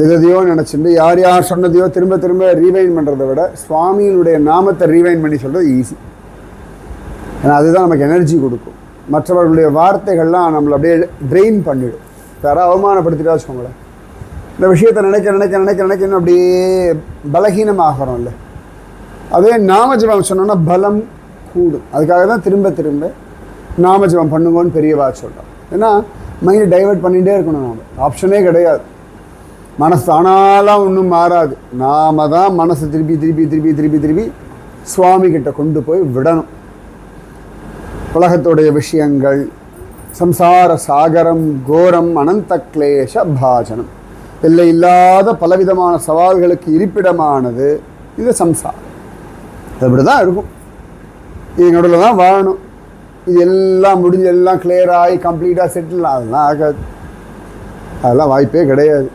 எதையோ நினச்சிட்டு யார் யார் சொன்னதையோ திரும்ப திரும்ப ரீவைன் பண்ணுறதை விட சுவாமியினுடைய நாமத்தை ரீவைன் பண்ணி சொல்கிறது ஈஸி. ஏன்னா அதுதான் நமக்கு எனர்ஜி கொடுக்கும். மற்றவர்களுடைய வார்த்தைகள்லாம் நம்மளை அப்படியே ட்ரெயின் பண்ணிவிடும். யாராவது அவமானப்படுத்திட்டா வச்சுக்கோங்களேன், இந்த விஷயத்தை நினைக்க நினைக்க நினைக்க நினைக்கணும் அப்படியே பலகீனமாகறோம் இல்லை. அதே நாமஜபம் சொன்னோன்னா பலம் கூடும். அதுக்காக தான் திரும்ப திரும்ப நாமஜபம் பண்ணுங்கன்னு பெரியவா சொல்கிறோம். ஏன்னா மைண்ட் டைவெர்ட் பண்ணிகிட்டே இருக்கணும். நாம் ஆப்ஷனே கிடையாது. மனசு தானாலாம் ஒன்றும் மாறாது. நாம தான் மனசை திருப்பி திருப்பி திருப்பி திருப்பி திருப்பி சுவாமி கிட்ட கொண்டு போய் விடணும். உலகத்துடைய விஷயங்கள், சம்சார சாகரம், கோரம், அனந்த கிளேஷ பாஜனம், எல்லை இல்லாத பலவிதமான சவால்களுக்கு இருப்பிடமானது இது சம்சாரம். அப்படி தான் இருக்கும். இது நடுவில் தான் வாழணும். இது எல்லாம் முடிஞ்சு எல்லாம் கிளியர் ஆகி கம்ப்ளீட்டாக செட்டில் அதெல்லாம் ஆகாது. அதெல்லாம் வாய்ப்பே கிடையாது.